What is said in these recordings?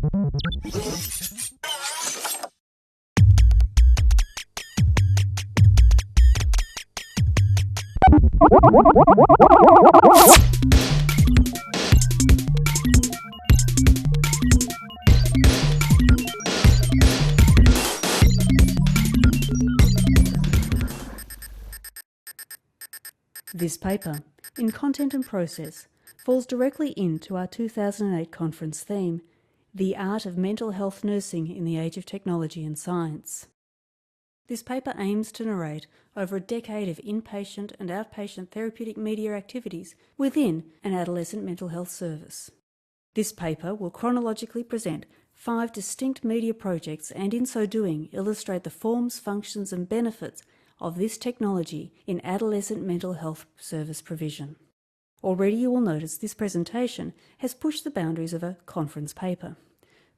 This paper, in Content and Process, falls directly into our 2008 conference theme, The Art of Mental Health Nursing in the Age of Technology and Science. This paper aims to narrate over a decade of inpatient and outpatient therapeutic media activities within an adolescent mental health service. This paper will chronologically present 5 distinct media projects and in so doing illustrate the forms, functions and benefits of this technology in adolescent mental health service provision. Already you will notice this presentation has pushed the boundaries of a conference paper,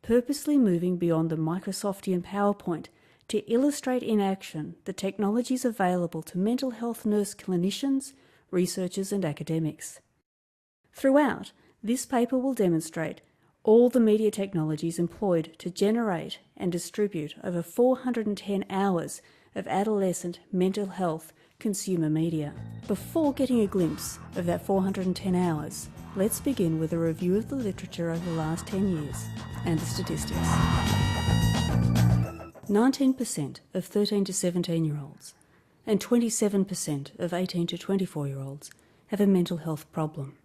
purposely moving beyond the Microsoftian PowerPoint to illustrate in action the technologies available to mental health nurse clinicians, researchers and academics. Throughout, this paper will demonstrate all the media technologies employed to generate and distribute over 410 hours of adolescent mental health consumer media. Before getting a glimpse of that 410 hours, let's begin with a review of the literature over the last 10 years and the statistics. 19% of 13 to 17-year-olds and 27% of 18 to 24-year-olds have a mental health problem.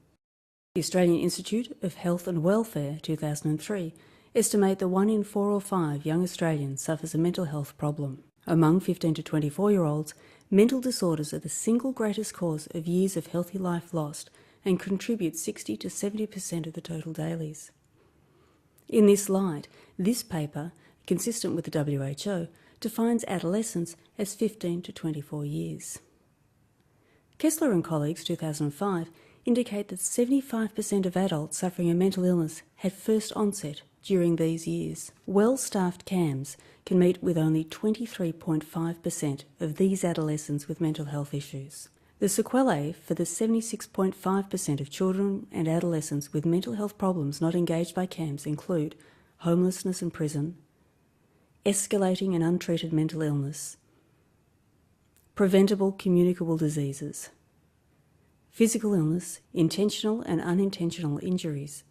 The Australian Institute of Health and Welfare 2003 estimate that 1 in 4 or 5 young Australians suffers a mental health problem. Among 15 to 24-year-olds, mental disorders are the single greatest cause of years of healthy life lost and contribute 60 to 70% of the total dailies. In this light, this paper, consistent with the WHO, defines adolescence as 15 to 24 years. Kessler and colleagues, 2005, indicate that 75% of adults suffering a mental illness had first onset during these years. Well-staffed CAMs can meet with only 23.5% of these adolescents with mental health issues. The sequelae for the 76.5% of children and adolescents with mental health problems not engaged by CAMs include homelessness and prison, escalating and untreated mental illness, preventable communicable diseases, physical illness, intentional and unintentional injuries,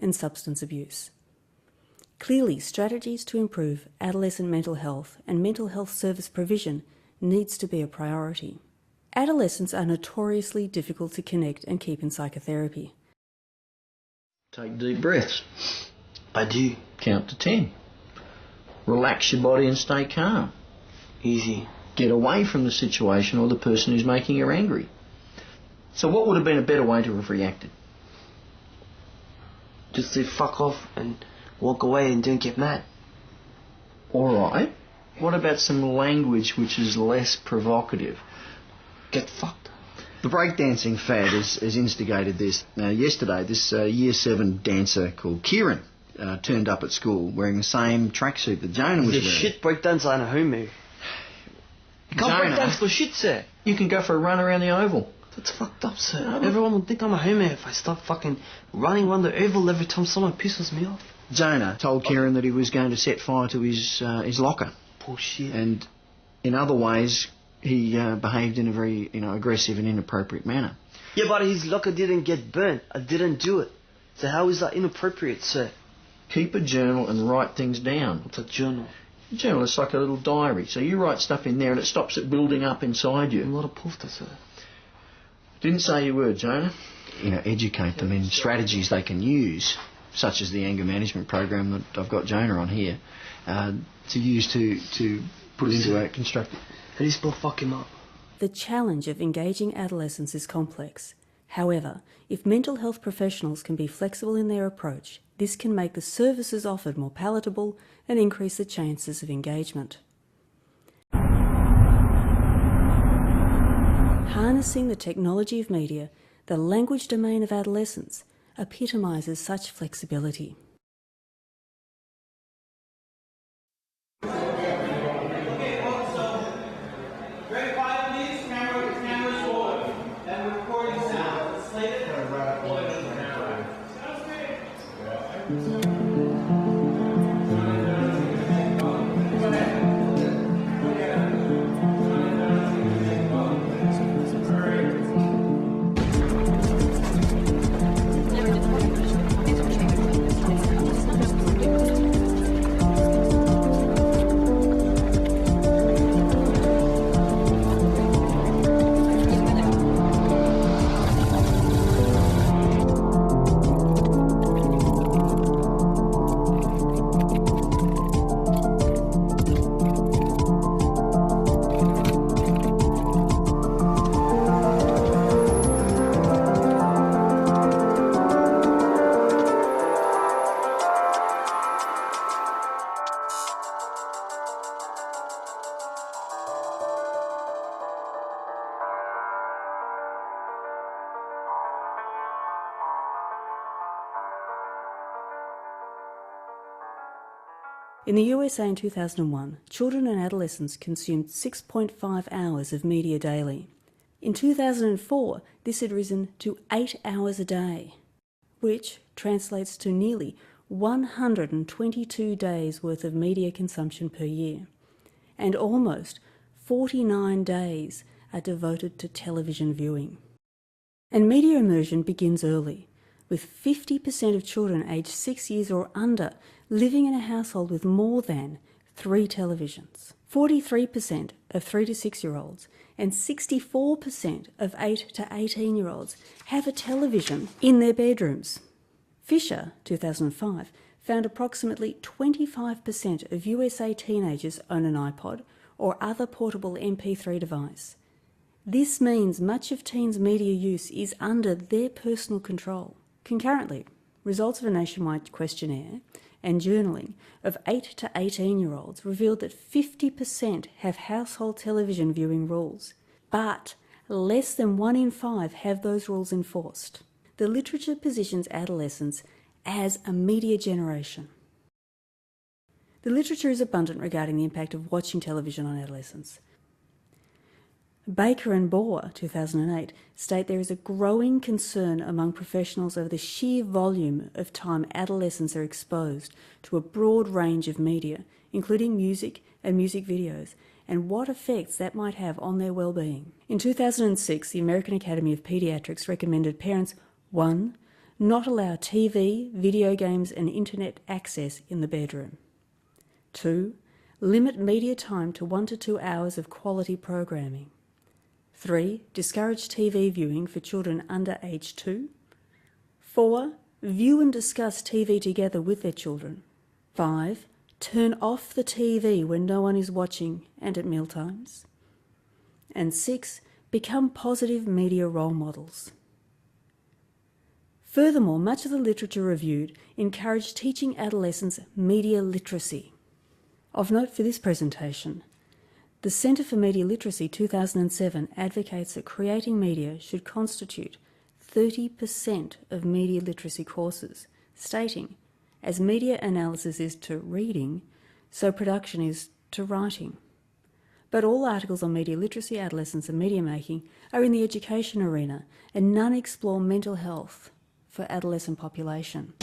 and substance abuse. Clearly, strategies to improve adolescent mental health and mental health service provision needs to be a priority. Adolescents are notoriously difficult to connect and keep in psychotherapy. Take deep breaths. I do. Count to 10. Relax your body and stay calm. Easy. Get away from the situation or the person who's making you angry. So what would have been a better way to have reacted? Just say fuck off and walk away and don't get mad. Alright. What about some language which is less provocative? Get fucked. The breakdancing fad has instigated this. Yesterday, this Year 7 dancer called Kieran turned up at school wearing the same tracksuit that Jonah was wearing. The shit breakdancer on a home, You can't breakdance for shit, sir. You can go for a run around the oval. That's fucked up, sir. Everyone will think I'm a homie if I start fucking running around the oval every time someone pisses me off. Jonah told Kieran that he was going to set fire to his locker. Bullshit. And in other ways, he behaved in a very aggressive and inappropriate manner. Yeah, but his locker didn't get burnt. I didn't do it. So how is that inappropriate, sir? Keep a journal and write things down. What's a journal? A journal is like a little diary. So you write stuff in there and it stops it building up inside you. A lot of poofter, sir. Didn't say you were, Jonah. Educate them in strategies they can use, such as the anger management program that I've got Jonah on here, to use to put into a constructive... How do you spell fuck him up? The challenge of engaging adolescents is complex. However, if mental health professionals can be flexible in their approach, this can make the services offered more palatable and increase the chances of engagement. Harnessing the technology of media, the language domain of adolescence epitomises such flexibility. In the USA in 2001, children and adolescents consumed 6.5 hours of media daily. In 2004, this had risen to 8 hours a day, which translates to nearly 122 days worth of media consumption per year, and almost 49 days are devoted to television viewing. And media immersion begins early, with 50% of children aged 6 years or under living in a household with more than 3 televisions. 43% of 3 to 6-year-olds and 64% of 8 to 18-year-olds have a television in their bedrooms. Fisher, 2005, found approximately 25% of USA teenagers own an iPod or other portable MP3 device. This means much of teens' media use is under their personal control. Concurrently, results of a nationwide questionnaire and journaling of 8 to 18-year-olds revealed that 50% have household television viewing rules, but less than 1 in 5 have those rules enforced. The literature positions adolescents as a media generation. The literature is abundant regarding the impact of watching television on adolescents. Baker and Boer, 2008, state there is a growing concern among professionals over the sheer volume of time adolescents are exposed to a broad range of media, including music and music videos, and what effects that might have on their well-being. In 2006, the American Academy of Pediatrics recommended parents 1. Not allow TV, video games and internet access in the bedroom. 2. Limit media time to 1 to 2 hours of quality programming. 3. Discourage TV viewing for children under age 2. 4. View and discuss TV together with their children. 5. Turn off the TV when no one is watching and at mealtimes. And 6. Become positive media role models. Furthermore, much of the literature reviewed encouraged teaching adolescents media literacy. Of note for this presentation, the Centre for Media Literacy 2007 advocates that creating media should constitute 30% of media literacy courses, stating, as media analysis is to reading, so production is to writing. But all articles on media literacy, adolescence and media making are in the education arena, and none explore mental health for adolescent population.